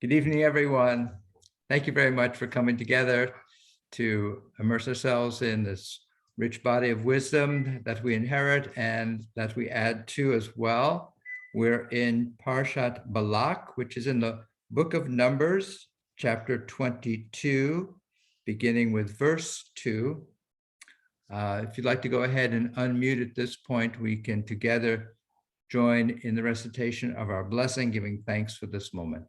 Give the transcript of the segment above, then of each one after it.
Good evening, everyone. Thank you very much for coming together to immerse ourselves in this rich body of wisdom that we inherit and that we add to as well. We're in Parshat Balak, which is in the book of Numbers, chapter 22, beginning with verse 2. If you'd like to go ahead and unmute at this point, we can together join in the recitation of our blessing, giving thanks for this moment.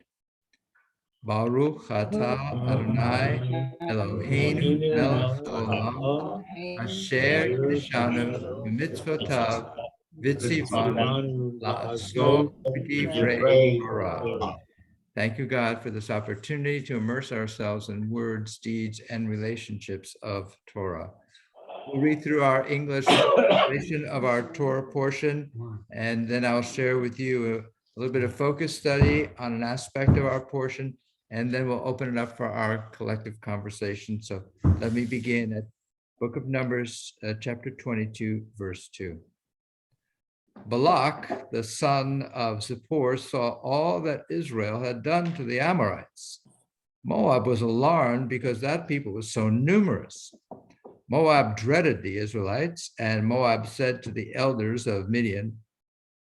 Baruch atah Adonai Eloheinu melech haolam asher kiddushanu b'mitzvotav v'tzivanu la'asot b'divrei Torah. Thank you, God, for this opportunity to immerse ourselves in words, deeds, and relationships of Torah. We'll read through our English translation of our Torah portion, and then I'll share with you a little bit of focus study on an aspect of our portion, and then we'll open it up for our collective conversation. So let me begin at Book of Numbers, chapter 22, verse 2. Balak, the son of Zippor, saw all that Israel had done to the Amorites. Moab was alarmed because that people was so numerous. Moab dreaded the Israelites, and Moab said to the elders of Midian,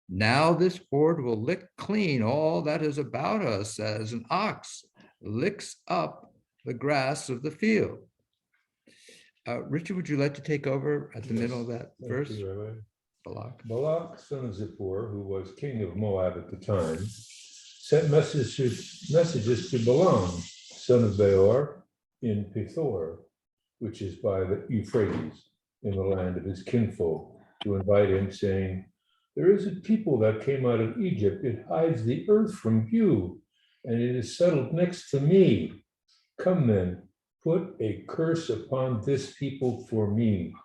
"Now this horde will lick clean all that is about us as an ox licks up the grass of the field." Richard, would you like to take over at the middle of that verse? Thank you, Rabbi. Balak. Balak, son of Zippor, who was king of Moab at the time, sent messages to Balaam, son of Beor, in Pethor, which is by the Euphrates, in the land of his kinfolk, to invite him, saying, "There is a people that came out of Egypt. It hides the earth from view, and it is settled next to me. Come then, put a curse upon this people for me,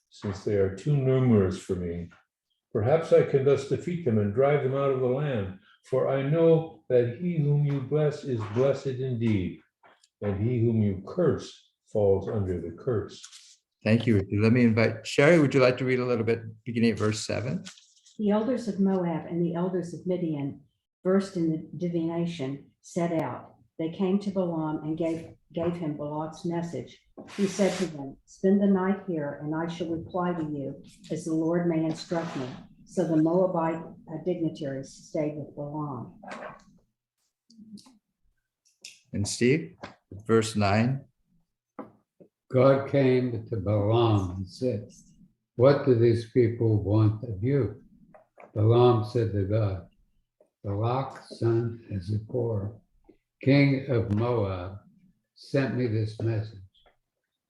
since they are too numerous for me. Perhaps I can thus defeat them and drive them out of the land, for I know that he whom you bless is blessed indeed, and he whom you curse falls under the curse." Thank you, Richard. Let me invite Sherry. Would you like to read a little bit, beginning at verse 7? The elders of Moab and the elders of Midian, versed in the divination, set out. They came to Balaam and gave him Balak's message. He said to them, "Spend the night here, and I shall reply to you as the Lord may instruct me." So the Moabite dignitaries stayed with Balaam. And Steve, verse 9. God came to Balaam and said, "What do these people want of you?" Balaam said to God, "Balak, son of Zippor, king of Moab, sent me this message.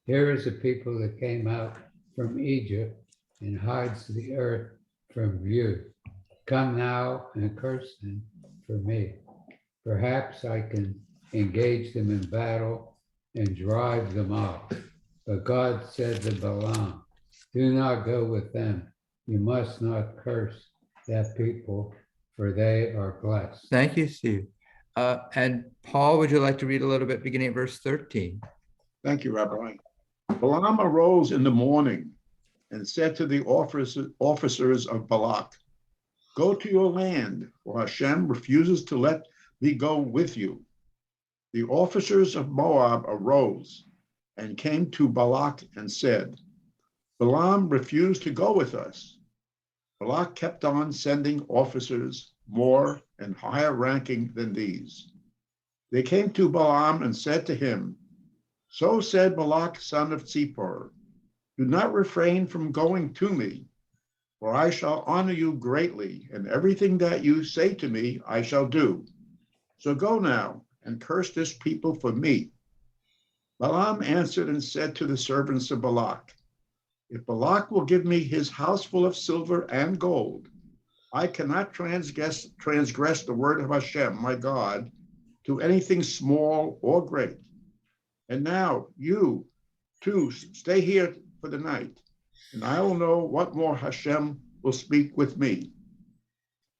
Here is a people that came out from Egypt and hides the earth from view. Come now and curse them for me. Perhaps I can engage them in battle and drive them out." But God said to Balaam, "Do not go with them. You must not curse that people, for they are blessed." Thank you, Steve. And Paul, would you like to read a little bit, beginning at verse 13? Thank you, Rabbi. Balaam arose in the morning and said to the officers of Balak, "Go to your land, for Hashem refuses to let me go with you." The officers of Moab arose and came to Balak and said, "Balaam refused to go with us." Balak kept on sending officers more and higher ranking than these. They came to Balaam and said to him, "So said Balak, son of Zippor, do not refrain from going to me, for I shall honor you greatly, and everything that you say to me I shall do. So go now and curse this people for me." Balaam answered and said to the servants of Balak, "If Balak will give me his house full of silver and gold, I cannot transgress the word of Hashem, my God, to anything small or great. And now you, too, stay here for the night, and I will know what more Hashem will speak with me."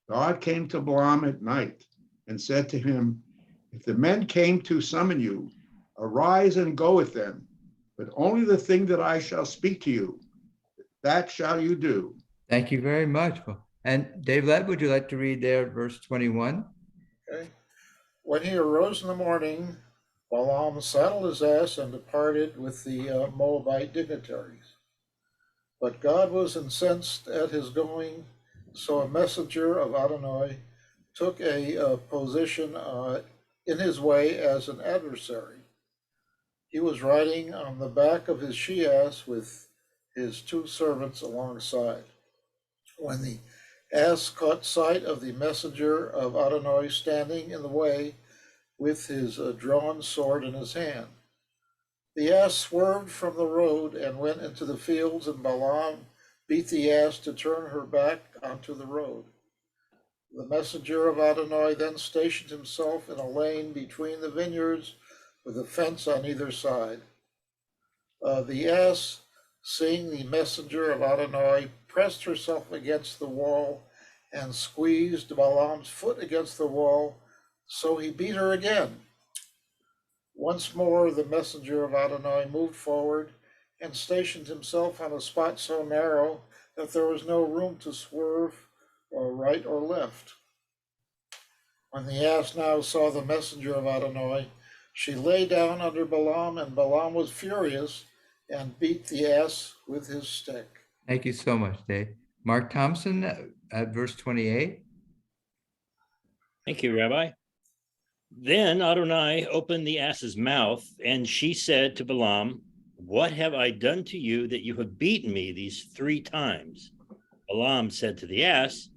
God came to Balaam at night and said to him, "If the men came to summon you, arise and go with them, but only the thing that I shall speak to you, that shall you do." Thank you very much. And Dave Lett, would you like to read there verse 21? Okay. When he arose in the morning, Balaam saddled his ass and departed with the Moabite dignitaries. But God was incensed at his going, so a messenger of Adonai took a position in his way as an adversary. He was riding on the back of his she-ass with his 2 servants alongside. When the ass caught sight of the messenger of Adonai standing in the way with his drawn sword in his hand, the ass swerved from the road and went into the fields, and Balaam beat the ass to turn her back onto the road. The messenger of Adonai then stationed himself in a lane between the vineyards with a fence on either side. The ass, seeing the messenger of Adonai, pressed herself against the wall and squeezed Balaam's foot against the wall, so he beat her again. Once more, the messenger of Adonai moved forward and stationed himself on a spot so narrow that there was no room to swerve or right or left. When the ass now saw the messenger of Adonai, she lay down under Balaam, and Balaam was furious and beat the ass with his stick. Thank you so much, Dave. Mark Thompson at verse 28. Thank you, Rabbi. Then Adonai opened the ass's mouth, and she said to Balaam, "What have I done to you that you have beaten me these 3 times?" Balaam said to the ass,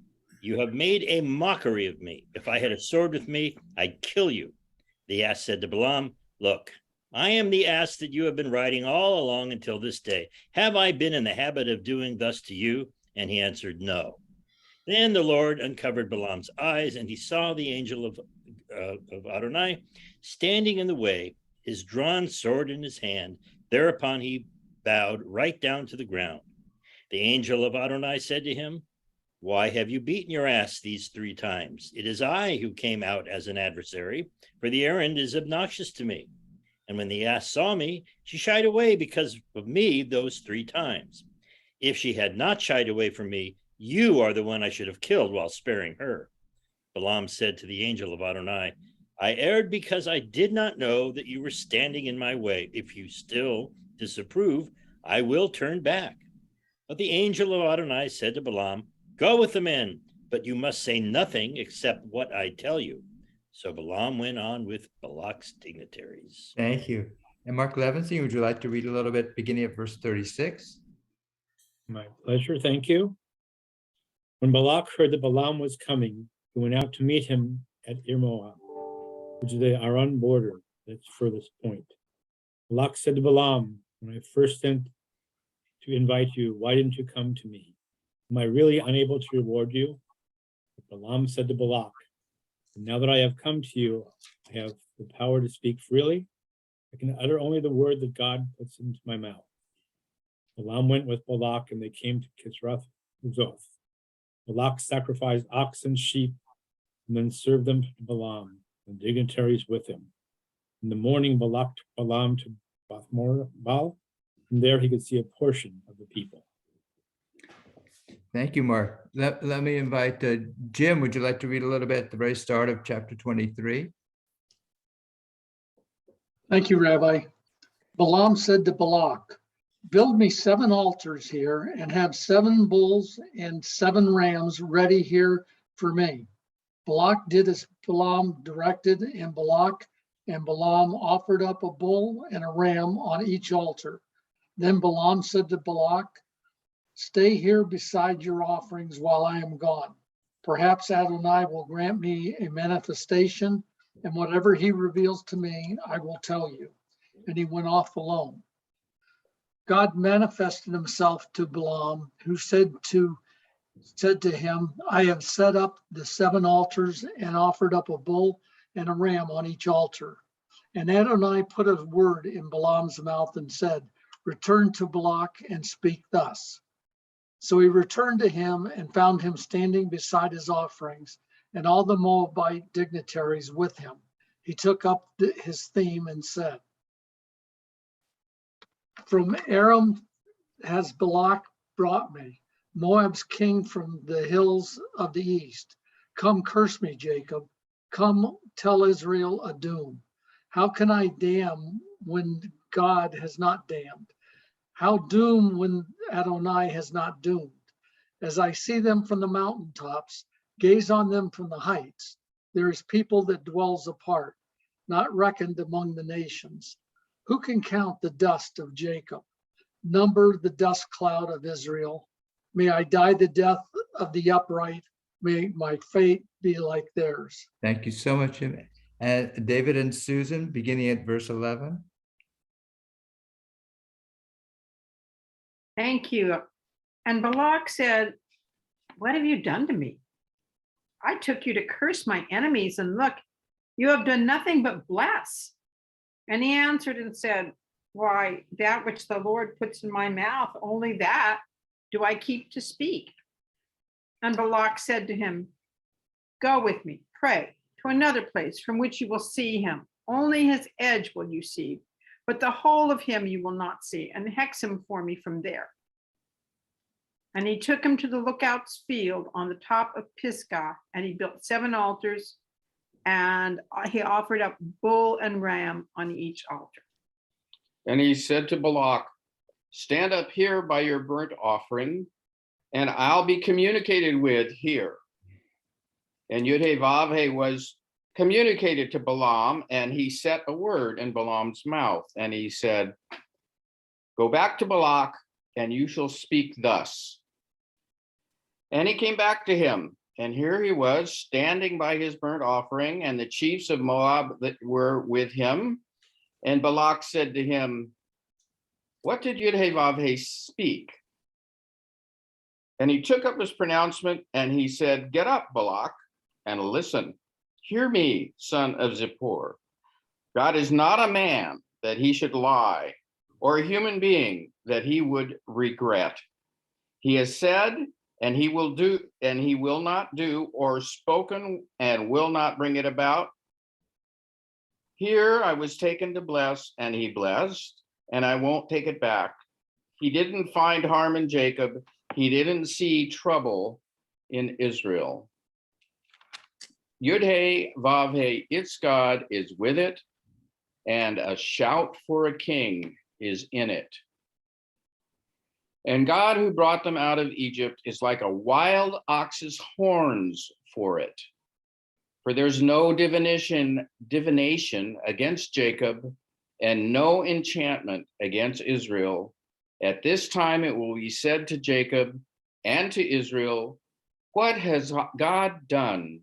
"You have made a mockery of me. If I had a sword with me, I'd kill you." The ass said to Balaam, "Look, I am the ass that you have been riding all along until this day. Have I been in the habit of doing thus to you?" And he answered, "No." Then the Lord uncovered Balaam's eyes, and he saw the angel of Adonai standing in the way, his drawn sword in his hand. Thereupon he bowed right down to the ground. The angel of Adonai said to him, "Why have you beaten your ass these 3 times? It is I who came out as an adversary, for the errand is obnoxious to me. And when the ass saw me, she shied away because of me those 3 times. If she had not shied away from me, you are the one I should have killed while sparing her." Balaam said to the angel of Adonai, "I erred because I did not know that you were standing in my way. If you still disapprove, I will turn back." But the angel of Adonai said to Balaam, "Go with the men, but you must say nothing except what I tell you." So Balaam went on with Balak's dignitaries. Thank you. And Mark Levinson, would you like to read a little bit beginning at verse 36? My pleasure, thank you. When Balak heard that Balaam was coming, he went out to meet him at Irmoah, which is the Aran border, that's furthest point. Balak said to Balaam, "When I first sent to invite you, why didn't you come to me? Am I really unable to reward you?" But Balaam said to Balak, "Now that I have come to you, I have the power to speak freely. I can utter only the word that God puts into my mouth." Balaam went with Balak, and they came to Kisroth Huzoth. Balak sacrificed ox and sheep, and then served them to Balaam, and dignitaries with him. In the morning, Balak took Balaam to Baal, and there he could see a portion of the people. Thank you, Mark. Let me invite Jim. Would you like to read a little bit at the very start of chapter 23? Thank you, Rabbi. Balaam said to Balak, "Build me 7 altars here and have 7 bulls and 7 rams ready here for me." Balak did as Balaam directed, and Balaam offered up a bull and a ram on each altar. Then Balaam said to Balak, "Stay here beside your offerings while I am gone. Perhaps Adonai will grant me a manifestation, and whatever he reveals to me, I will tell you." And he went off alone. God manifested himself to Balaam, who said to him, "I have set up the 7 altars and offered up a bull and a ram on each altar." And Adonai put a word in Balaam's mouth and said, "Return to Balak and speak thus." So he returned to him and found him standing beside his offerings and all the Moabite dignitaries with him. He took up his theme and said, "From Aram has Balak brought me, Moab's king from the hills of the east. Come, curse me, Jacob. Come, tell Israel a doom. How can I damn when God has not damned? How doom when Adonai has not doomed? As I see them from the mountaintops, gaze on them from the heights, there is people that dwells apart, not reckoned among the nations. Who can count the dust of Jacob? Number the dust cloud of Israel. May I die the death of the upright. May my fate be like theirs. Thank you so much, Jim. And David and Susan, beginning at verse 11. Thank you. And Balak said, what have you done to me? I took you to curse my enemies, and look, you have done nothing but bless. And he answered and said, why, that which the Lord puts in my mouth, only that do I keep to speak. And Balak said to him, go with me, pray, to another place from which you will see him. Only his edge will you see, but the whole of him you will not see, and hex him for me from there. And he took him to the lookout's field on the top of Pisgah, and he built 7 altars, and he offered up bull and ram on each altar. And he said to Balak, stand up here by your burnt offering, and I'll be communicated with here. And Yud-Heh-Vav-Heh was communicated to Balaam, and he set a word in Balaam's mouth. And he said, go back to Balak, and you shall speak thus. And he came back to him, and here he was standing by his burnt offering, and the chiefs of Moab that were with him. And Balak said to him, what did Yud-Heh-Vav-Heh speak? And he took up his pronouncement, and he said, get up, Balak, and listen. Hear me, son of Zippor. God is not a man that he should lie, or a human being that he would regret. He has said, and he will do, and he will not do, or spoken and will not bring it about. Here I was taken to bless, and he blessed, and I won't take it back. He didn't find harm in Jacob. He didn't see trouble in Israel. Yud-Heh-Vav-Heh, its God is with it, and a shout for a king is in it. And God who brought them out of Egypt is like a wild ox's horns for it. For there's no divination against Jacob, and no enchantment against Israel. At this time it will be said to Jacob and to Israel, what has God done?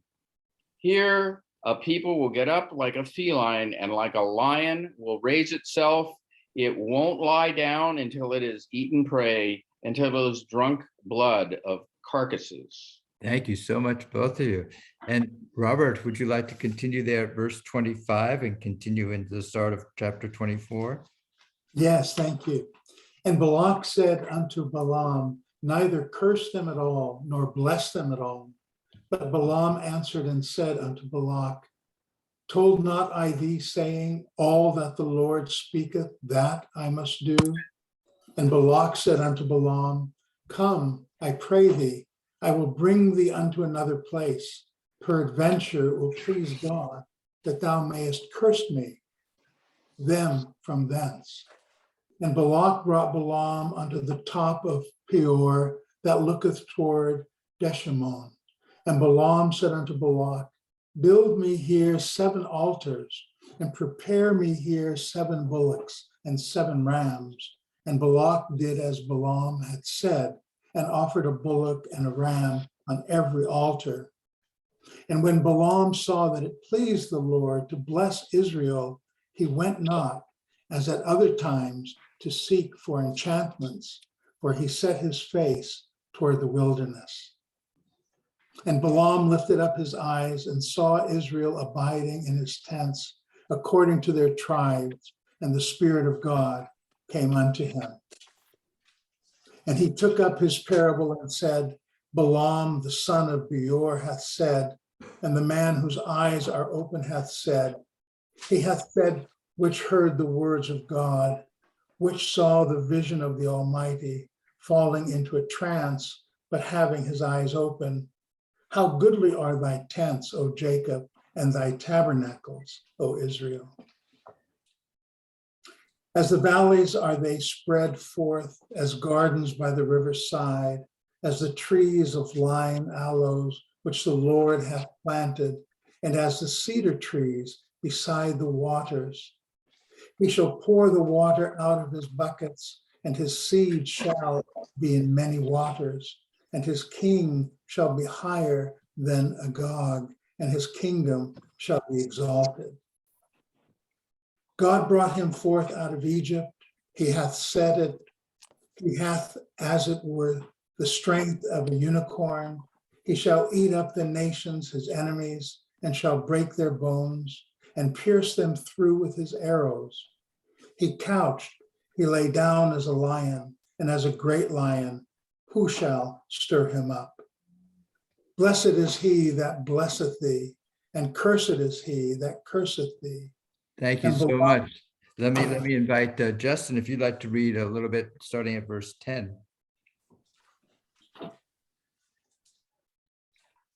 Here a people will get up like a feline, and like a lion will raise itself. It won't lie down until it has eaten prey, until it has drunk blood of carcasses. Thank you so much, both of you. And Robert, would you like to continue there at verse 25 and continue into the start of chapter 24? Yes, thank you. And Balak said unto Balaam, neither curse them at all, nor bless them at all. But Balaam answered and said unto Balak, told not I thee, saying, all that the Lord speaketh, that I must do? And Balak said unto Balaam, come, I pray thee, I will bring thee unto another place. Peradventure it will please God that thou mayest curse me, them from thence. And Balak brought Balaam unto the top of Peor that looketh toward Jeshimon. And Balaam said unto Balak, build me here 7 altars, and prepare me here 7 bullocks and 7 rams. And Balak did as Balaam had said, and offered a bullock and a ram on every altar. And when Balaam saw that it pleased the Lord to bless Israel, he went not, as at other times, to seek for enchantments, for he set his face toward the wilderness. And Balaam lifted up his eyes and saw Israel abiding in his tents, according to their tribes, and the Spirit of God came unto him. And he took up his parable and said, Balaam, the son of Beor, hath said, and the man whose eyes are open hath said, he hath said, which heard the words of God, which saw the vision of the Almighty, falling into a trance, but having his eyes open. How goodly are thy tents, O Jacob, and thy tabernacles, O Israel. As the valleys are they spread forth, as gardens by the river's side, as the trees of lime aloes, which the Lord hath planted, and as the cedar trees beside the waters. He shall pour the water out of his buckets, and his seed shall be in many waters, and his king shall be higher than Agag, and his kingdom shall be exalted. God brought him forth out of Egypt. He hath set it, he hath, as it were, the strength of a unicorn. He shall eat up the nations, his enemies, and shall break their bones, and pierce them through with his arrows. He couched, he lay down as a lion, and as a great lion, who shall stir him up? Blessed is he that blesseth thee, and cursed is he that curseth thee. Thank you And so Balak- much. Let me invite Justin, if you'd like to read a little bit, starting at verse 10.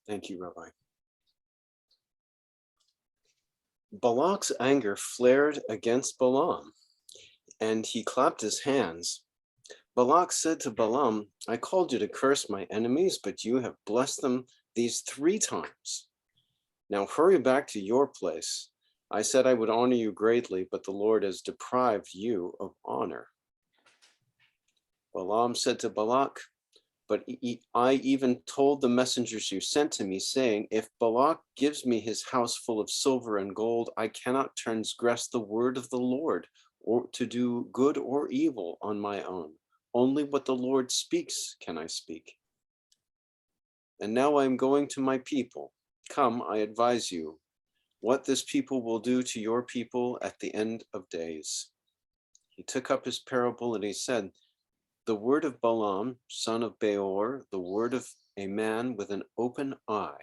Thank you, Rabbi. Balak's anger flared against Balaam, and he clapped his hands. Balak said to Balaam, I called you to curse my enemies, but you have blessed them these 3 times. Now hurry back to your place. I said I would honor you greatly, but the Lord has deprived you of honor. Balaam said to Balak, but I even told the messengers you sent to me, saying, if Balak gives me his house full of silver and gold, I cannot transgress the word of the Lord, or to do good or evil on my own. Only what the Lord speaks can I speak. And now I am going to my people. Come, I advise you, what this people will do to your people at the end of days. He took up his parable and he said, the word of Balaam, son of Beor, the word of a man with an open eye,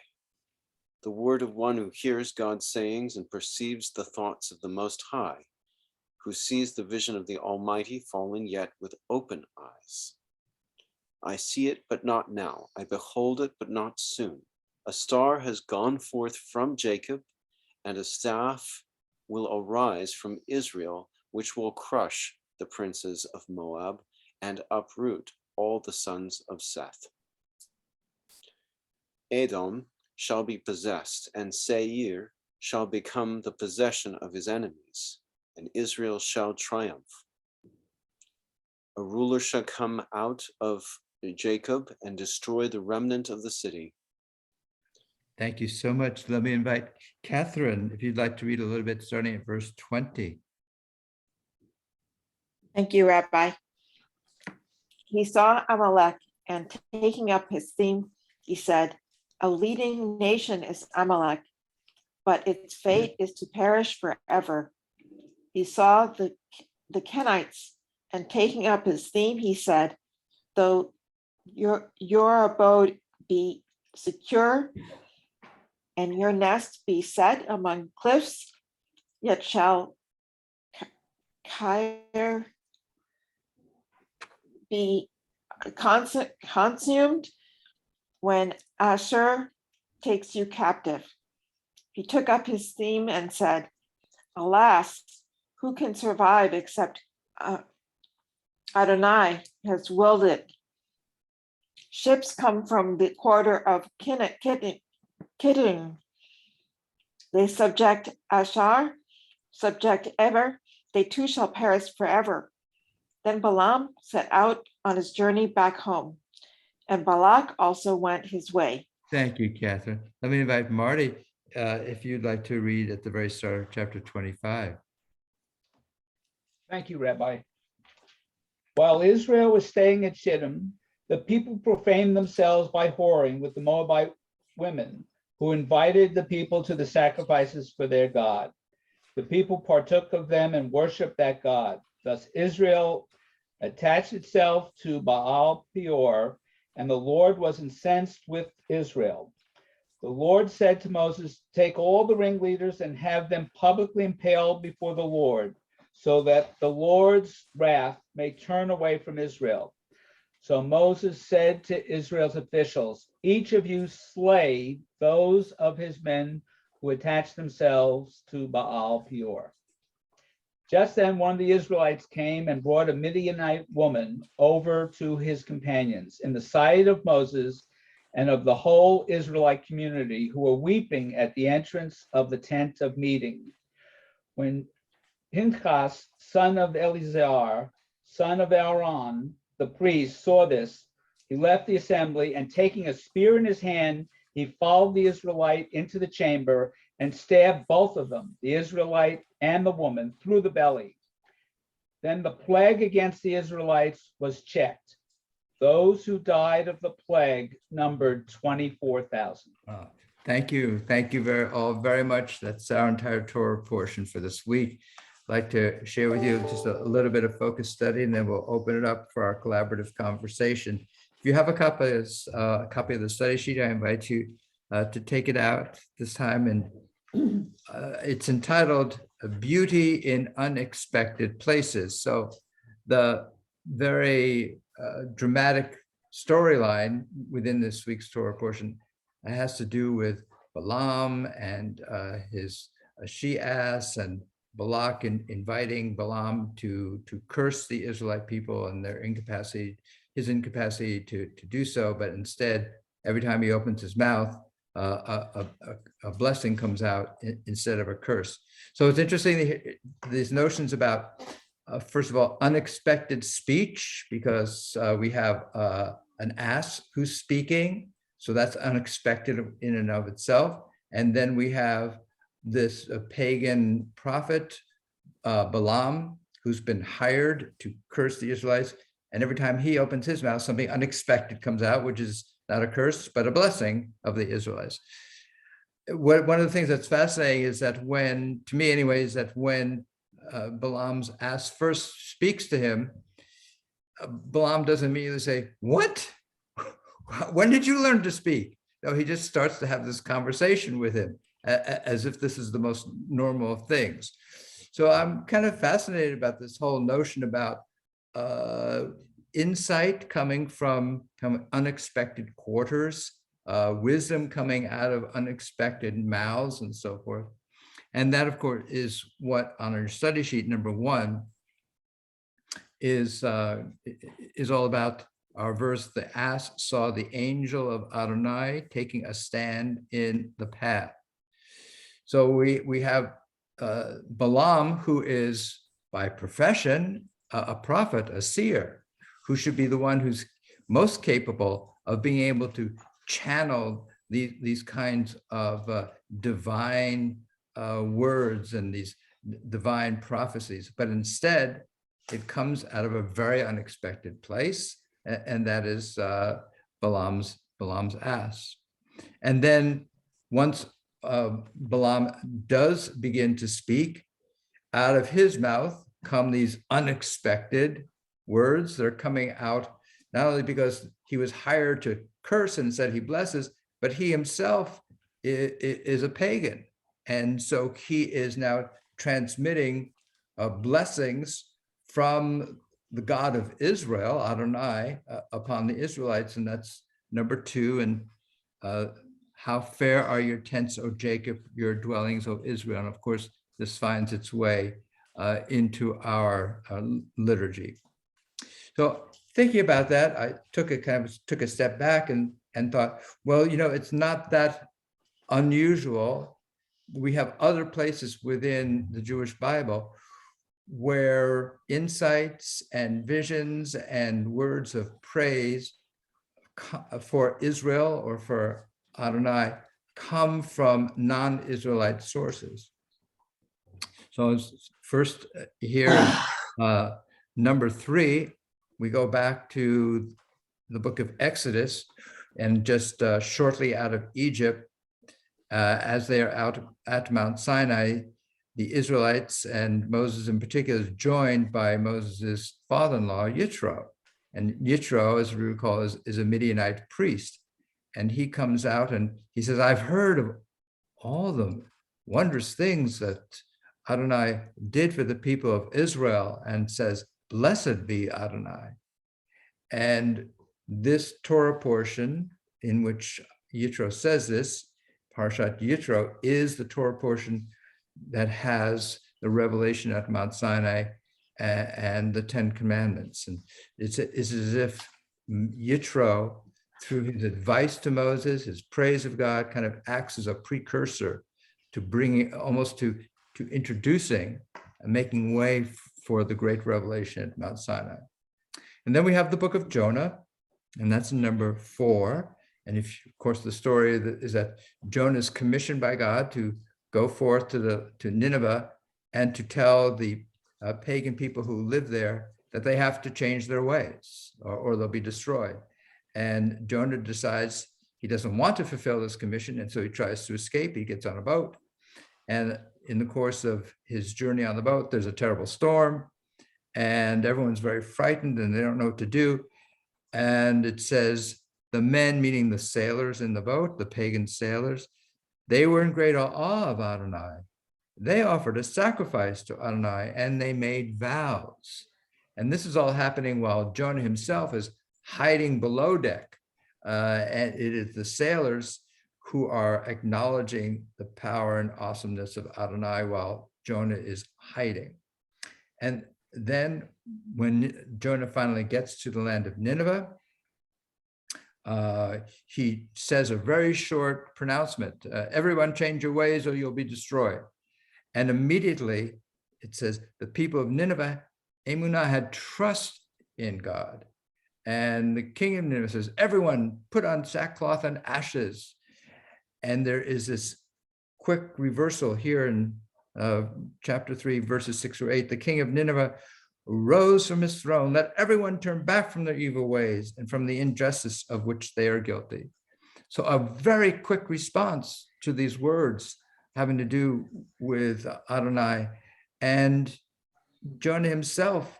the word of one who hears God's sayings and perceives the thoughts of the Most High, who sees the vision of the Almighty falling yet with open eyes. I see it, but not now. I behold it, but not soon. A star has gone forth from Jacob, and a staff will arise from Israel, which will crush the princes of Moab and uproot all the sons of Seth. Edom shall be possessed, and Seir shall become the possession of his enemies, and Israel shall triumph. A ruler shall come out of Jacob and destroy the remnant of the city. Thank you so much. Let me invite Catherine, if you'd like to read a little bit, starting at verse 20. Thank you, Rabbi. He saw Amalek, and taking up his theme, he said, a leading nation is Amalek, but its fate is to perish forever. He saw the Kenites, and taking up his theme, he said, though your abode be secure and your nest be set among cliffs, yet shall Tyre be consumed when Ashur takes you captive. He took up his theme and said, alas, who can survive except Adonai has willed it? Ships come from the quarter of Kittim. They subject Ashur, subject Eber, they too shall perish forever. Then Balaam set out on his journey back home, and Balak also went his way. Thank you, Catherine. Let me invite Marty, if you'd like to read at the very start of chapter 25. Thank you, Rabbi. While Israel was staying at Shittim, the people profaned themselves by whoring with the Moabite women, who invited the people to the sacrifices for their God. The people partook of them and worshiped that God. Thus Israel attached itself to Baal Peor, and the Lord was incensed with Israel. The Lord said to Moses, take all the ringleaders and have them publicly impaled before the Lord, so that the Lord's wrath may turn away from Israel. So Moses said to Israel's officials, each of you slay those of his men who attached themselves to Baal Peor. Just then one of the Israelites came and brought a Midianite woman over to his companions in the sight of Moses and of the whole Israelite community, who were weeping at the entrance of the tent of meeting. When Pinchas, son of Eleazar, son of Aaron, the priest, saw this, he left the assembly, and taking a spear in his hand, he followed the Israelite into the chamber and stabbed both of them, the Israelite and the woman, through the belly. Then the plague against the Israelites was checked. Those who died of the plague numbered 24,000. Thank you. Thank you all very much. That's our entire Torah portion for this week. I'd like to share with you just a little bit of focus study, and then we'll open it up for our collaborative conversation. If you have a copy of the study sheet, I invite you to take it out this time. And it's entitled Beauty in Unexpected Places. So the very dramatic storyline within this week's Torah portion has to do with Balaam and his she-ass, and Balak inviting Balaam to curse the Israelite people and their incapacity, his incapacity to do so. But instead, every time he opens his mouth, a blessing comes out instead of a curse. So it's interesting, these notions about, first of all, unexpected speech, because we have an ass who's speaking. So that's unexpected in and of itself. And then we have this pagan prophet, Balaam, who's been hired to curse the Israelites. And every time he opens his mouth, something unexpected comes out, which is not a curse, but a blessing of the Israelites. One of the things that's fascinating is that when, to me anyways, that when Balaam's ass first speaks to him, Balaam doesn't immediately say, "What? When did you learn to speak?" No, he just starts to have this conversation with him as if this is the most normal of things. So I'm kind of fascinated about this whole notion about insight coming from unexpected quarters, wisdom coming out of unexpected mouths, and so forth. And that, of course, is what on our study sheet number 1 is all about. Our verse, the ass saw the angel of Adonai taking a stand in the path. So we have Balaam, who is by profession a prophet, a seer, who should be the one who's most capable of being able to channel these kinds of divine words and these divine prophecies. But instead, it comes out of a very unexpected place, and that is Balaam's ass. And then once Balaam does begin to speak, out of his mouth come these unexpected words that are coming out, not only because he was hired to curse and said he blesses, but he himself is a pagan. And so he is now transmitting blessings from the God of Israel, Adonai, upon the Israelites. And that's number 2. And how fair are your tents, O Jacob, your dwellings, O Israel. And of course, this finds its way into our liturgy. So thinking about that, I took a step back and thought, well, it's not that unusual. We have other places within the Jewish Bible where insights and visions and words of praise for Israel or for Adonai come from non-Israelite sources. So first here, number 3, we go back to the book of Exodus, and just shortly out of Egypt, as they are out at Mount Sinai, the Israelites, and Moses in particular, is joined by Moses' father-in-law, Yitro. And Yitro, as we recall, is a Midianite priest. And he comes out and he says, "I've heard of all the wondrous things that Adonai did for the people of Israel," and says, "Blessed be Adonai." And this Torah portion in which Yitro says this Parshat Yitro, is the Torah portion that has the revelation at Mount Sinai and the Ten Commandments. And it's as if Yitro, through his advice to Moses, his praise of God, kind of acts as a precursor to bringing, almost to introducing and making way for the great revelation at Mount Sinai. And then we have the book of Jonah, and that's number 4. And of course, the story is that Jonah is commissioned by God to go forth to Nineveh and to tell the pagan people who live there that they have to change their ways or they'll be destroyed. And Jonah decides he doesn't want to fulfill this commission, and so he tries to escape. He gets on a boat, and in the course of his journey on the boat, there's a terrible storm, and everyone's very frightened and they don't know what to do. And it says, the men, meaning the sailors in the boat, the pagan sailors, they were in great awe of Adonai. They offered a sacrifice to Adonai and they made vows. And this is all happening while Jonah himself is hiding below deck. And it is the sailors who are acknowledging the power and awesomeness of Adonai while Jonah is hiding. And then when Jonah finally gets to the land of Nineveh, he says a very short pronouncement, everyone change your ways or you'll be destroyed. And immediately it says the people of Nineveh, Emunah, had trust in God. And the king of Nineveh says, everyone put on sackcloth and ashes. And there is this quick reversal here in chapter 3, verses 6 or 8. The king of Nineveh rose from his throne, let everyone turn back from their evil ways and from the injustice of which they are guilty. So a very quick response to these words having to do with Adonai. And Jonah himself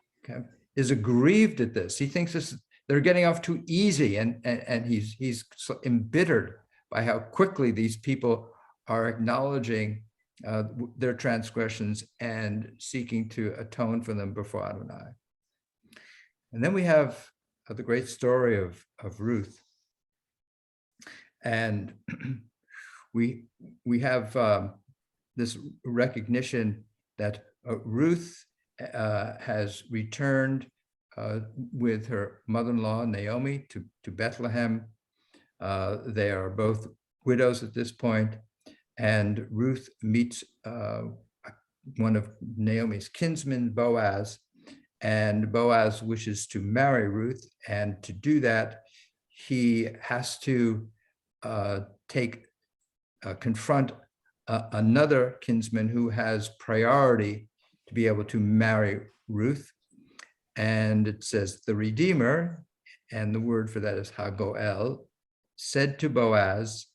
is aggrieved at this. He thinks they're getting off too easy, and he's so embittered by how quickly these people are acknowledging their transgressions and seeking to atone for them before Adonai. And then we have the great story of Ruth. And we have this recognition that Ruth has returned with her mother-in-law, Naomi, to Bethlehem. They are both widows at this point. And Ruth meets one of Naomi's kinsmen, Boaz, and Boaz wishes to marry Ruth. And to do that, he has to confront another kinsman who has priority to be able to marry Ruth. And it says, the Redeemer, and the word for that is Hagoel, said to Boaz,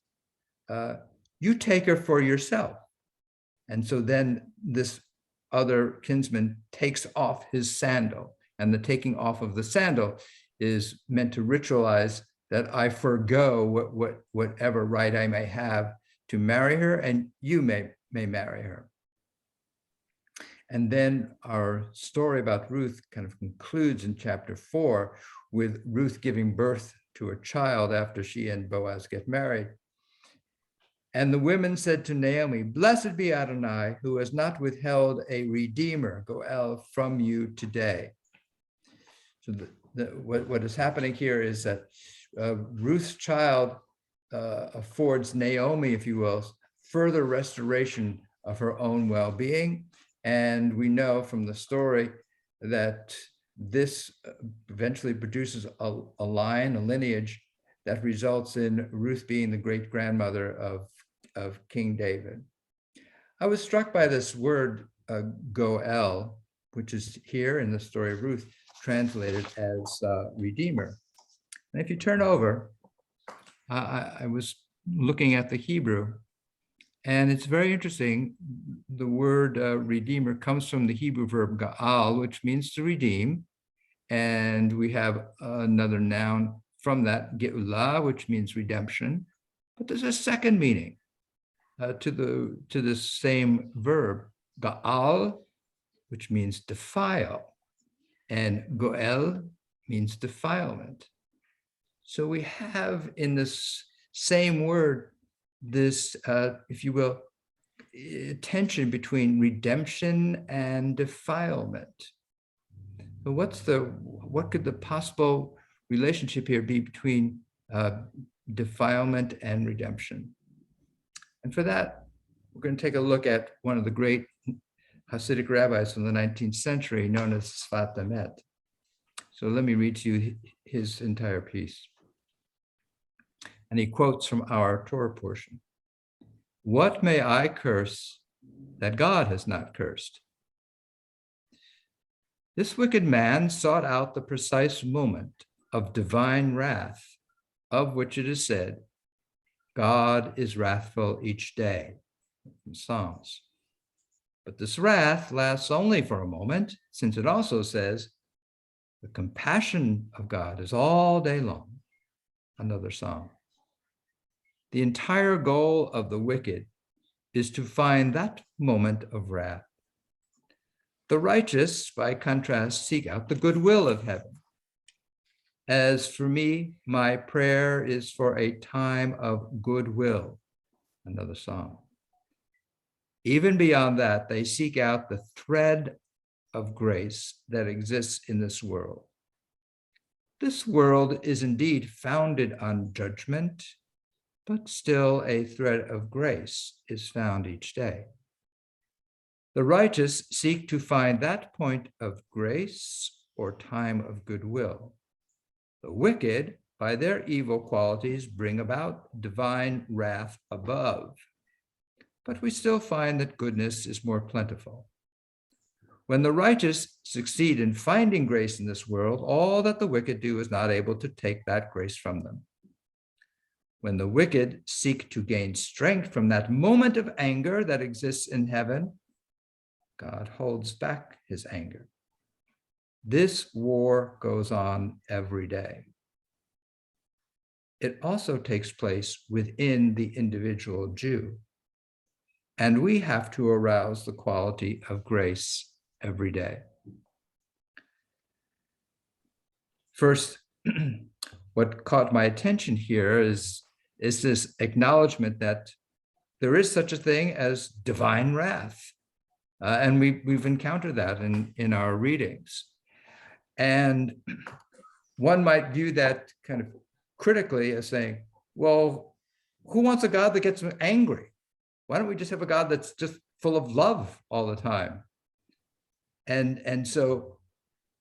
you take her for yourself. And so then this other kinsman takes off his sandal, and the taking off of the sandal is meant to ritualize that I forgo whatever right I may have to marry her, and you may marry her. And then our story about Ruth kind of concludes in chapter 4 with Ruth giving birth to a child after she and Boaz get married. And the women said to Naomi, blessed be Adonai, who has not withheld a redeemer, Goel, from you today. So what is happening here is that Ruth's child affords Naomi, if you will, further restoration of her own well-being. And we know from the story that this eventually produces a line, a lineage that results in Ruth being the great-grandmother of King David. I was struck by this word Goel, which is here in the story of Ruth, translated as Redeemer. And if you turn over, I was looking at the Hebrew, and it's very interesting. The word Redeemer comes from the Hebrew verb Gaal, which means to redeem. And we have another noun from that, Geulah, which means redemption. But there's a second meaning to the same verb, Gaal, which means defile, and Goel means defilement. So we have in this same word this, if you will, tension between redemption and defilement. So what could the possible relationship here be between defilement and redemption? And for that, we're going to take a look at one of the great Hasidic rabbis from the 19th century, known as Sfat Emet. So let me read to you his entire piece. And he quotes from our Torah portion. What may I curse that God has not cursed? This wicked man sought out the precise moment of divine wrath, of which it is said, God is wrathful each day, in Psalms. But this wrath lasts only for a moment, since it also says, the compassion of God is all day long, another psalm. The entire goal of the wicked is to find that moment of wrath. The righteous, by contrast, seek out the goodwill of heaven. As for me, my prayer is for a time of goodwill, another psalm. Even beyond that, they seek out the thread of grace that exists in this world. This world is indeed founded on judgment, but still a thread of grace is found each day. The righteous seek to find that point of grace or time of goodwill. The wicked, by their evil qualities, bring about divine wrath above. But we still find that goodness is more plentiful. When the righteous succeed in finding grace in this world, all that the wicked do is not able to take that grace from them. When the wicked seek to gain strength from that moment of anger that exists in heaven, God holds back his anger. This war goes on every day. It also takes place within the individual Jew. And we have to arouse the quality of grace every day. First, what caught my attention here is this acknowledgement that there is such a thing as divine wrath. And we've encountered that in our readings. And one might view that kind of critically as saying, well, who wants a God that gets angry? Why don't we just have a God that's just full of love all the time? And so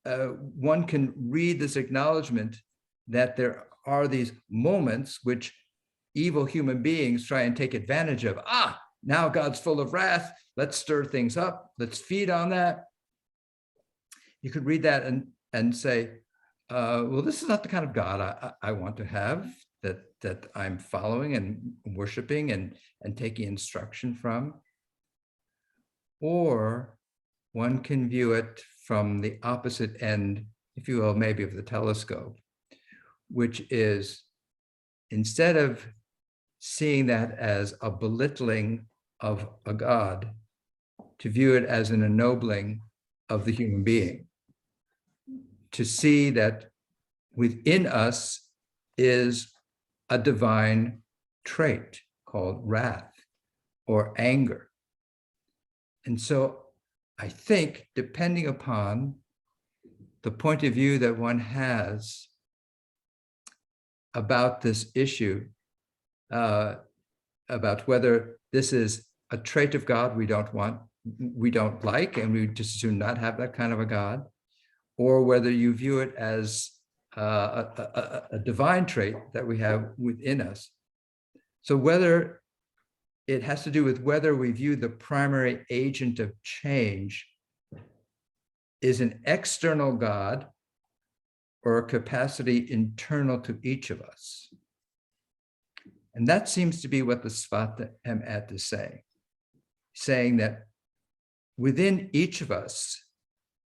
one can read this acknowledgement that there are these moments which evil human beings try and take advantage of. Now God's full of wrath. Let's stir things up. Let's feed on that. You could read that and say, well, this is not the kind of God I want to have, that I'm following and worshiping and taking instruction from. Or one can view it from the opposite end, if you will, maybe of the telescope, which is, instead of seeing that as a belittling of a God, to view it as an ennobling of the human being, to see that within us is a divine trait called wrath or anger. And so I think, depending upon the point of view that one has about this issue, about whether this is a trait of God we don't like, and we just do not have that kind of a God, or whether you view it as a divine trait that we have within us. So whether it has to do with whether we view the primary agent of change is an external God or a capacity internal to each of us. And that seems to be what the Sfat Emet is saying that within each of us,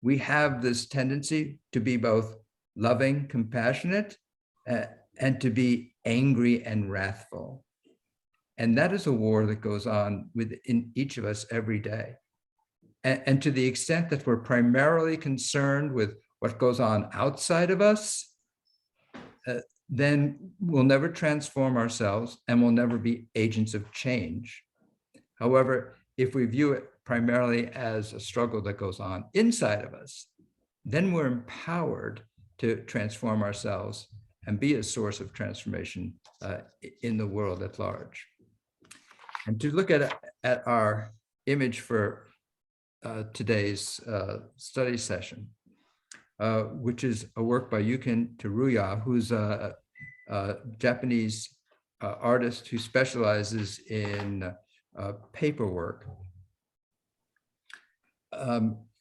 we have this tendency to be both loving, compassionate, and to be angry and wrathful. And that is a war that goes on within each of us every day. And to the extent that we're primarily concerned with what goes on outside of us, then we'll never transform ourselves and we'll never be agents of change. However, if we view it primarily as a struggle that goes on inside of us, then we're empowered to transform ourselves and be a source of transformation in the world at large. And to look at our image for today's study session, which is a work by Yukin Teruya, who's a Japanese artist who specializes in paperwork.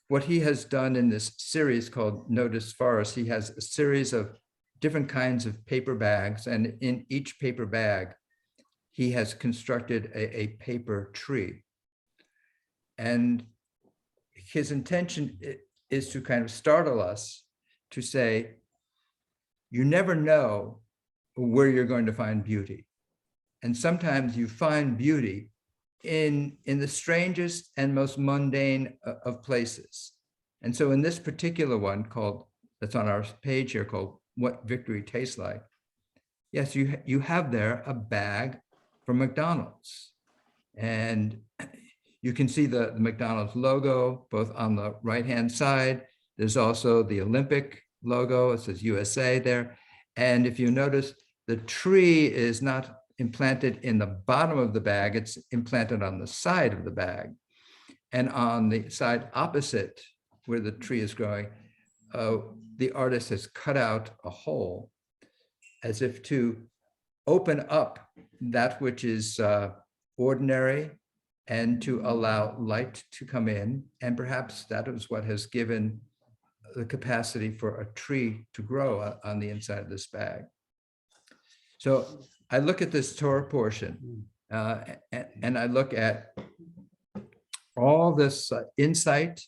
What he has done in this series called Notice Forest, he has a series of different kinds of paper bags, and in each paper bag, he has constructed a paper tree. And his intention is to kind of startle us to say, you never know where you're going to find beauty. And sometimes you find beauty in the strangest and most mundane of places. And so in this particular one called, that's on our page here, called What Victory Tastes Like, yes, you have there a bag from McDonald's. And you can see the McDonald's logo, both on the right-hand side. There's also the Olympic logo, it says USA there. And if you notice, the tree is not implanted in the bottom of the bag, it's implanted on the side of the bag. And on the side opposite where the tree is growing, the artist has cut out a hole as if to open up that which is ordinary and to allow light to come in. And perhaps that is what has given the capacity for a tree to grow on the inside of this bag. So I look at this Torah portion and I look at all this insight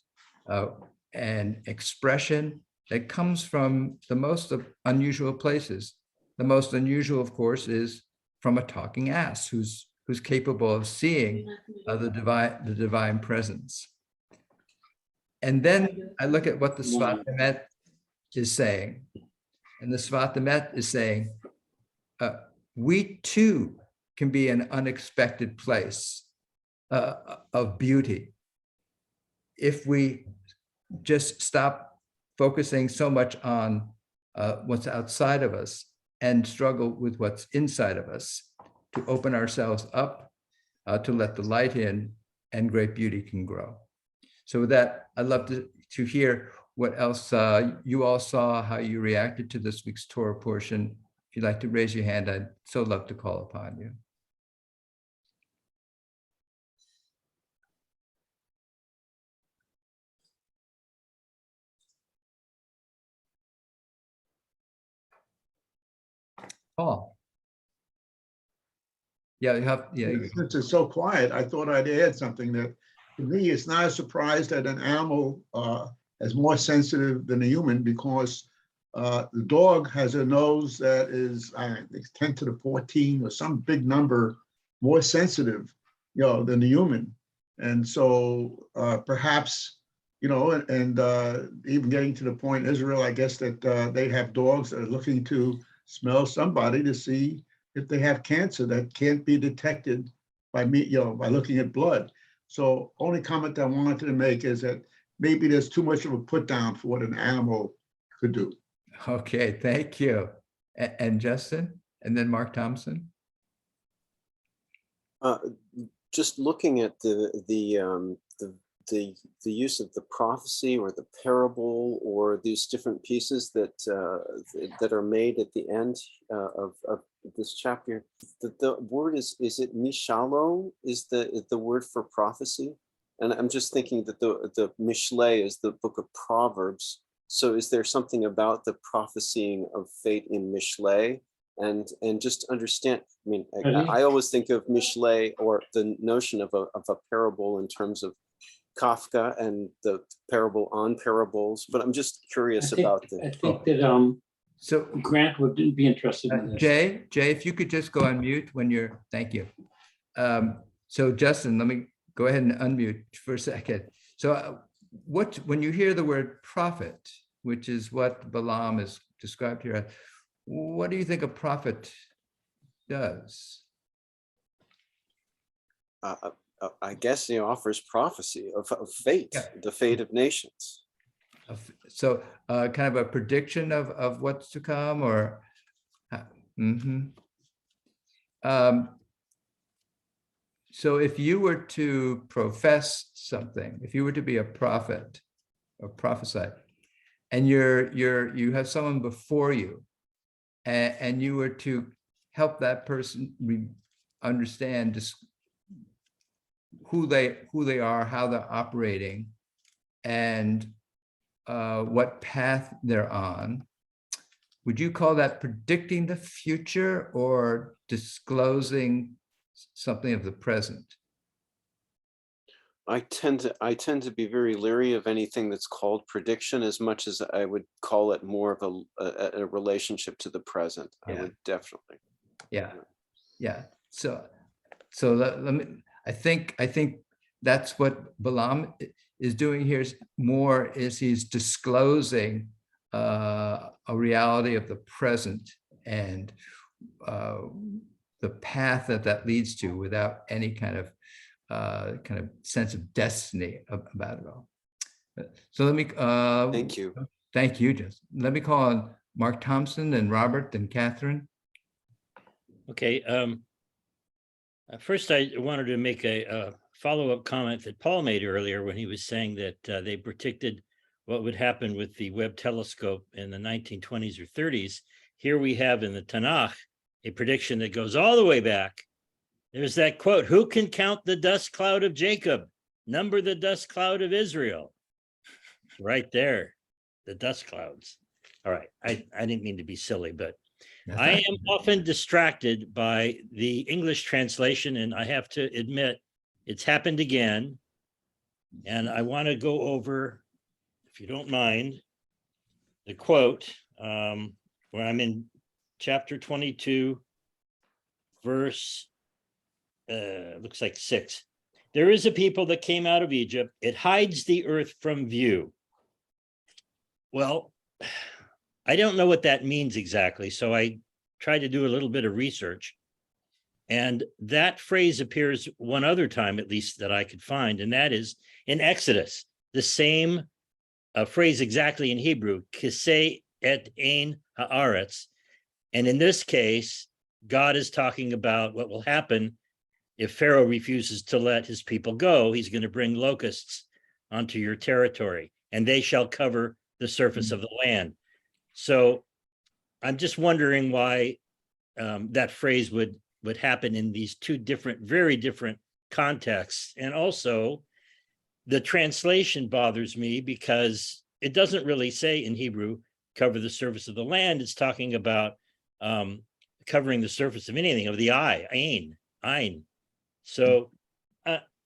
and expression that comes from the most unusual places. The most unusual, of course, is from a talking ass who's capable of seeing the divine presence. And then I look at what the Sfat Emet is saying. And the Sfat Emet is saying, we too can be an unexpected place of beauty if we just stop focusing so much on what's outside of us and struggle with what's inside of us, to open ourselves up, to let the light in, and great beauty can grow. So with that, I'd love to hear what else you all saw, how you reacted to this week's Torah portion. If you'd like to raise your hand, I'd so love to call upon you. Paul. Yeah, you have, yeah. Since it's so quiet, I thought I'd add something that, to me, it's not a surprise that an animal is more sensitive than a human, because the dog has a nose that is, I think, 10 to the 14 or some big number more sensitive, than the human. And so perhaps, and even getting to the point, Israel, I guess that they have dogs that are looking to smell somebody to see if they have cancer that can't be detected by by looking at blood. So only comment I wanted to make is that maybe there's too much of a put down for what an animal could do. Okay, thank you. And Justin, and then Mark Thompson. Just looking at the use of the prophecy or the parable or these different pieces that are made at the end of this chapter, the word is it mishalo is the word for prophecy? And I'm just thinking that the Mishle is the book of Proverbs. So is there something about the prophesying of fate in Mishle? And just understand, I mean, I always think of Mishle or the notion of a parable in terms of Kafka and the parable on parables, but I'm just curious about the. I think that so Grant would be interested in this. Jay, if you could just go on mute when you're, thank you. So Justin, let me go ahead and unmute for a second. So when you hear the word prophet, which is what Balaam is described here, what do you think a prophet does? I guess he offers prophecy of fate, Yeah. the fate of nations. So kind of a prediction of what's to come, or? Mhm. So if you were to profess something, if you were to be a prophet or prophesy, and you have someone before you, and you were to help that person understand just who they are, how they're operating, and what path they're on, would you call that predicting the future or disclosing something of the present? I tend to be very leery of anything that's called prediction, as much as I would call it more of a relationship to the present. I would definitely. Yeah. So let me. I think that's what Balaam is doing here. Is he's disclosing a reality of the present and the path that leads to, without any kind of sense of destiny about it all. So let me. Thank you. Thank you, Justin. Let me call on Mark Thompson and Robert and Catherine. Okay. First, I wanted to make a follow-up comment that Paul made earlier when he was saying that they predicted what would happen with the Webb telescope in the 1920s or 30s. Here we have in the Tanakh a prediction that goes all the way back. There's that quote, "Who can count the dust cloud of Jacob? Number the dust cloud of Israel." Right there, the dust clouds. All right, I didn't mean to be silly, but I am often distracted by the English translation, and I have to admit it's happened again. And I want to go over, if you don't mind, the quote where I'm in chapter 22, verse, looks like 6. "There is a people that came out of Egypt. It hides the earth from view." Well, I don't know what that means exactly, so I tried to do a little bit of research. And that phrase appears one other time, at least that I could find, and that is in Exodus, the same phrase exactly in Hebrew, kisei et ein haaretz. And in this case, God is talking about what will happen if Pharaoh refuses to let his people go. He's going to bring locusts onto your territory, and they shall cover the surface of the land. So I'm just wondering why that phrase would happen in these two different, very different contexts. And also the translation bothers me because it doesn't really say in Hebrew, cover the surface of the land. It's talking about covering the surface of anything, of the eye, ein. So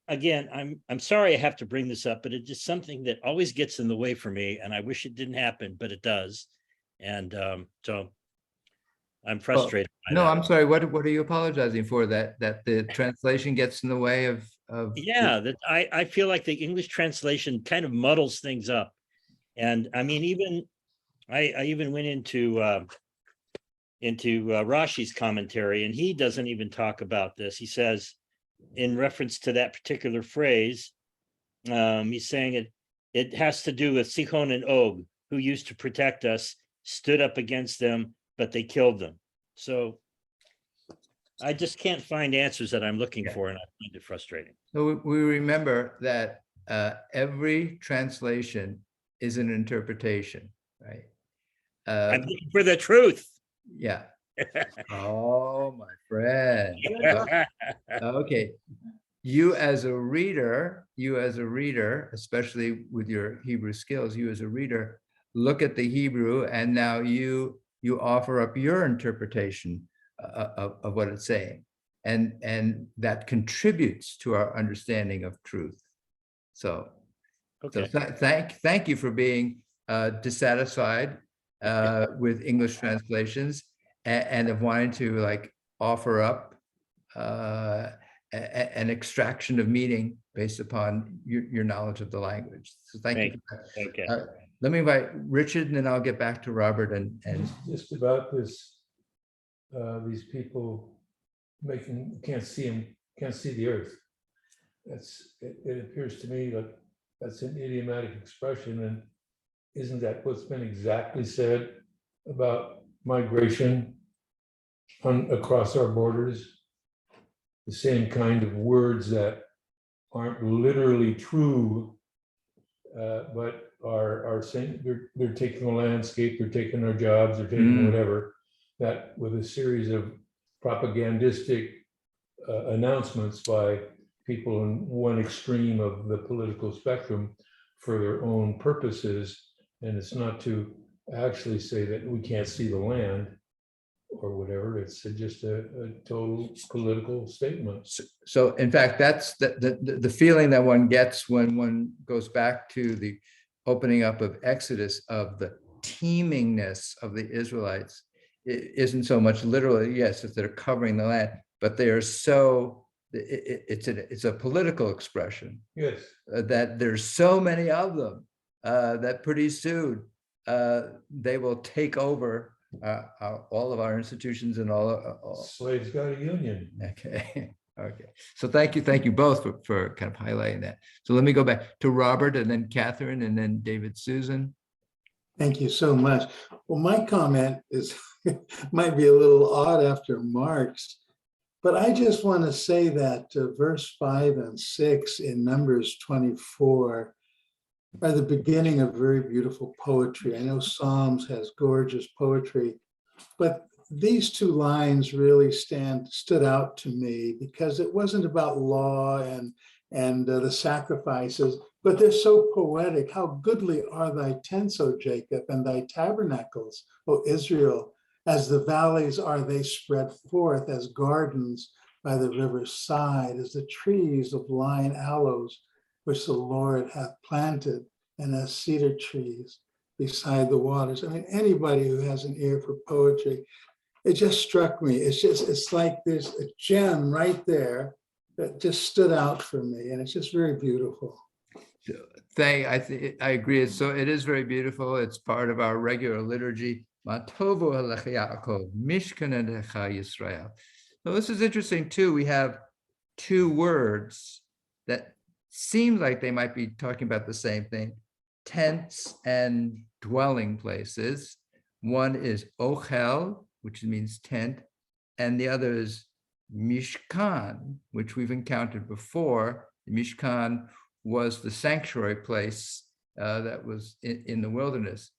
again, I'm sorry I have to bring this up, but it's just something that always gets in the way for me, and I wish it didn't happen, but it does. And so I'm frustrated. No, I'm sorry. What are you apologizing for? That the translation gets in the way of? Yeah, that I feel like the English translation kind of muddles things up. And I mean, even I even went into Rashi's commentary, and he doesn't even talk about this. He says, in reference to that particular phrase, he's saying it has to do with Sihon and Og, who used to protect us, stood up against them, but they killed them. So I just can't find answers that I'm looking for, and I find it frustrating. So we remember that every translation is an interpretation, right? I'm looking for the truth. Yeah. Oh, my friend. Okay. You as a reader, especially with your Hebrew skills, you as a reader, look at the Hebrew, and now you offer up your interpretation of what it's saying. And that contributes to our understanding of truth. So, okay. So thank you for being dissatisfied with English translations and of wanting to like offer up an extraction of meaning based upon your knowledge of the language. So thank you. For that. Okay. Let me invite Richard, and then I'll get back to Robert and just about this these people can't see him, can't see the earth. It appears to me like that's an idiomatic expression, and isn't that what's been exactly said about migration across our borders? The same kind of words that aren't literally true, but are saying they're taking the landscape, they're taking our jobs, they're taking whatever, that with a series of propagandistic announcements by people in one extreme of the political spectrum for their own purposes. And it's not to actually say that we can't see the land or whatever. It's just a total political statement. So in fact, that's the feeling that one gets when one goes back to the opening up of Exodus, of the teemingness of the Israelites. It isn't so much literally, yes, that they're covering the land, but they are so, it's a political expression. Yes. That there's so many of them that pretty soon they will take over all of our institutions and all. Slaves got a union. Okay. Okay. So thank you both for kind of highlighting that. So let me go back to Robert and then Catherine and then David Susan. Thank you so much. Well, my comment is might be a little odd after Mark's, but I just want to say that verse 5 and 6 in Numbers 24 are the beginning of very beautiful poetry. I know Psalms has gorgeous poetry, but these two lines really stood out to me because it wasn't about law and the sacrifices, but they're so poetic. How goodly are thy tents, O Jacob, and thy tabernacles, O Israel, as the valleys are they spread forth, as gardens by the river's side, as the trees of lying aloes, which the Lord hath planted, and as cedar trees beside the waters. I mean, anybody who has an ear for poetry, it just struck me. It's like there's a gem right there that just stood out for me, and it's just very beautiful. I agree. It is very beautiful. It's part of our regular liturgy. So this is interesting too. We have two words that seem like they might be talking about the same thing: tents and dwelling places. One is ochel, which means tent, and the other is mishkan, which we've encountered before. The mishkan was the sanctuary place that was in the wilderness.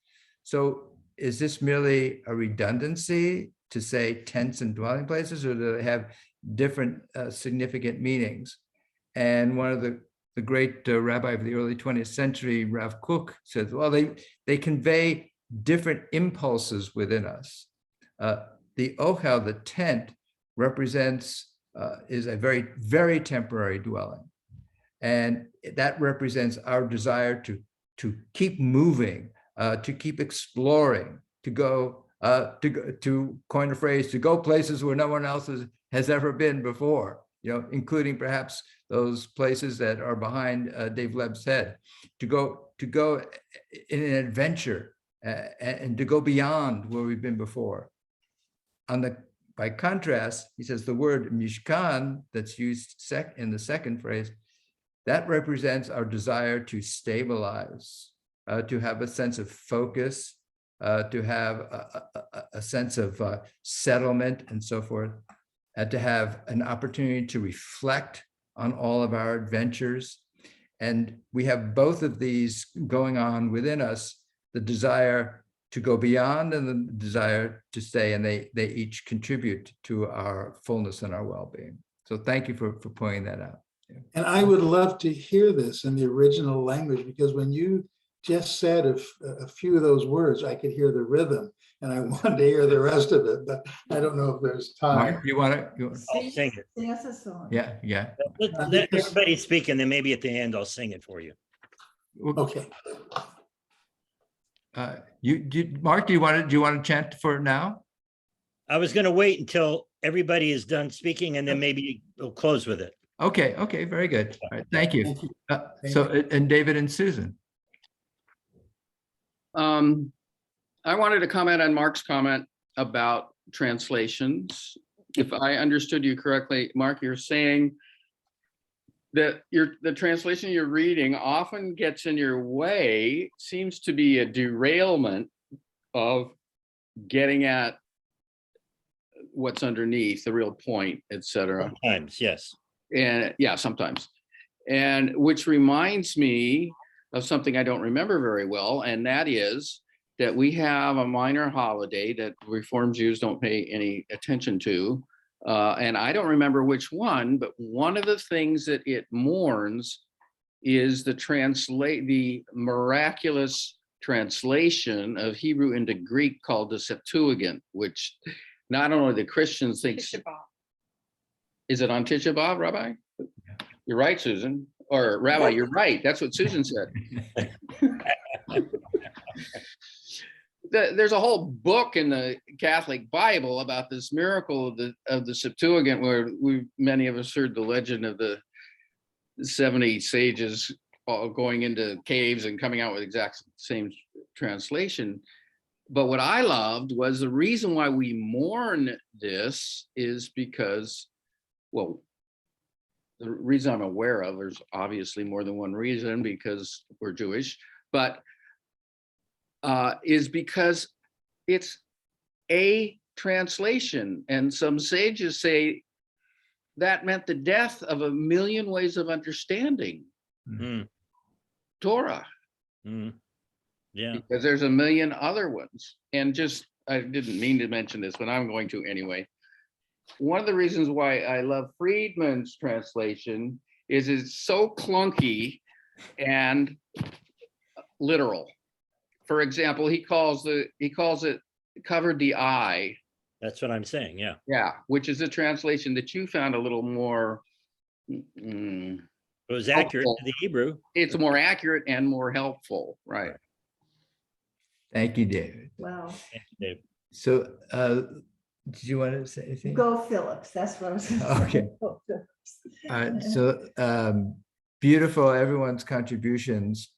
So is this merely a redundancy to say tents and dwelling places, or do they have different significant meanings? And one of the great rabbi of the early 20th century, Rav Kook, says, well, they convey different impulses within us. The ochel, the tent, represents, is a very, very temporary dwelling. And that represents our desire to keep moving, to keep exploring, to coin a phrase, to go places where no one else has ever been before, including perhaps those places that are behind Dave Lebb's head, to go in an adventure and to go beyond where we've been before. By contrast, he says the word mishkan that's used in the second phrase, that represents our desire to stabilize, to have a sense of focus, to have a sense of settlement and so forth, and to have an opportunity to reflect on all of our adventures. And we have both of these going on within us, the desire to go beyond and the desire to stay, and they each contribute to our fullness and our well-being. So thank you for pointing that out. And I would love to hear this in the original language, because when you just said a few of those words, I could hear the rhythm, and I wanted to hear the rest of it, but I don't know if there's time. Mark, you want to? I'll sing it. Sing us a song. Yeah. Let everybody speak, and then maybe at the end I'll sing it for you. Okay. Mark, do you want to chant for it now? I was going to wait until everybody is done speaking, and then maybe we'll close with it. Okay, very good. All right, thank you. And David and Susan. I wanted to comment on Mark's comment about translations. If I understood you correctly, Mark, you're saying that the translation you're reading often gets in your way, seems to be a derailment of getting at what's underneath, the real point, etc. Sometimes, yes. And yeah, sometimes. And which reminds me of something I don't remember very well, and that is that we have a minor holiday that Reformed Jews don't pay any attention to. And I don't remember which one, but one of the things that it mourns is the miraculous translation of Hebrew into Greek called the Septuagint, which not only the Christians think. Is it on Tisha B'Av, Rabbi? You're right, Susan. Or Rabbi, you're right. That's what Susan said. There's a whole book in the Catholic Bible about this miracle of the Septuagint, where many of us heard the legend of the 70 sages all going into caves and coming out with exact same translation. But what I loved was the reason why we mourn this is because, well, the reason I'm aware of, there's obviously more than one reason because we're Jewish, but is because it's a translation. And some sages say that meant the death of a million ways of understanding Torah. Yeah. Because there's a million other ones. And just, I didn't mean to mention this, but I'm going to anyway. One of the reasons why I love Friedman's translation is it's so clunky and literal. For example, he calls it covered the eye. That's what I'm saying, yeah. Yeah, which is a translation that you found a little more it was accurate to the Hebrew. It's more accurate and more helpful, right? Thank you, David. Wow. Dave. So, did you want to say anything? Go Phillips. That's what I was. Gonna Okay. say. Go Phillips. All right, so beautiful, everyone's contributions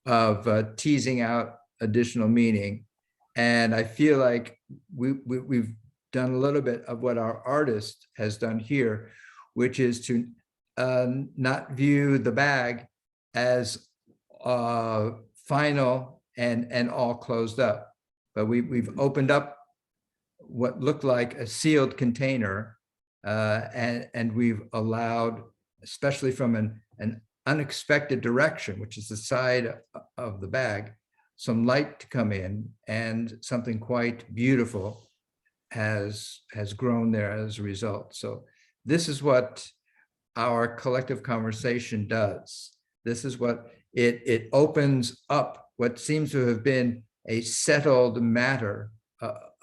of teasing out additional meaning. And I feel like we've done a little bit of what our artist has done here, which is to not view the bag as final and all closed up, but we've opened up what looked like a sealed container, and we've allowed, especially from an unexpected direction, which is the side of the bag, some light to come in, and something quite beautiful has grown there as a result. So this is what our collective conversation does. This is what it opens up what seems to have been a settled matter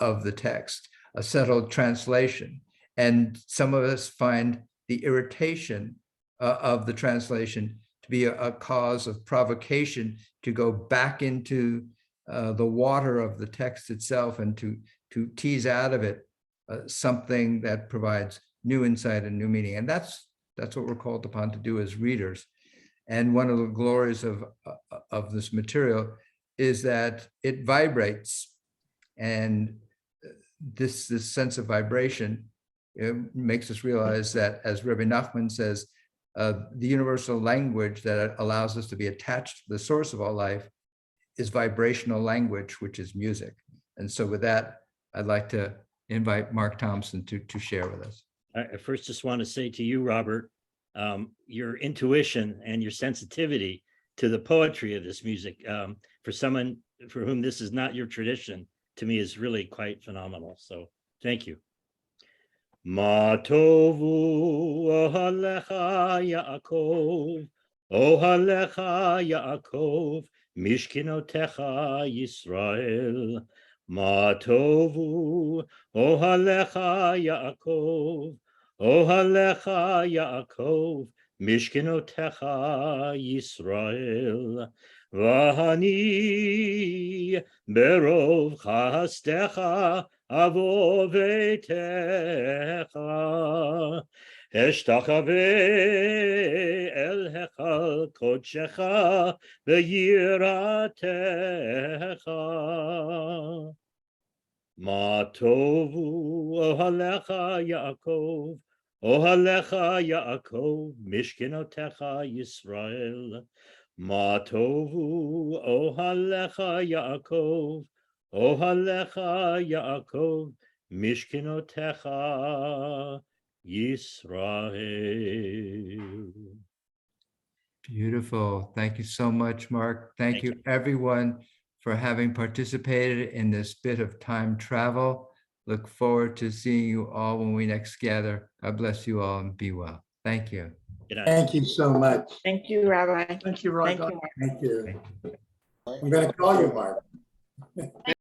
of the text, a settled translation. And some of us find the irritation of the translation to be a cause of provocation to go back into the water of the text itself and to tease out of it something that provides new insight and new meaning. And that's what we're called upon to do as readers. And one of the glories of this material is that it vibrates, and this sense of vibration makes us realize that, as Rabbi Nachman says, the universal language that allows us to be attached to the source of all life is vibrational language, which is music. And so with that, I'd like to invite Mark Thompson to share with us. I first just want to say to you, Robert, your intuition and your sensitivity to the poetry of this music, for someone for whom this is not your tradition, to me is really quite phenomenal. So thank you. Ma tovu ohalecha Yaakov, ohalecha Yaakov, mishkinotecha Yisrael. Ma tovu ohalecha Yaakov, ohalecha Yaakov, mishkinotecha Yisrael. Vahani berov chastecha avo veitecha. Eshtachave el hechal kodshecha v'yiratecha. Ma tovu ohalecha Yaakov, ohalecha Yaakov, mishkenotecha Yisrael. Ma tovu ohalecha Yaakov, ohalecha Yaakov, mishkenotecha Yisrael. Beautiful. Thank you so much, Mark. Thank you, everyone, for having participated in this bit of time travel. Look forward to seeing you all when we next gather. God bless you all and be well. Thank you. Thank you so much. Thank you, Rabbi. Thank you, Rabbi. Thank you. Thank you. I'm going to call you, Mark.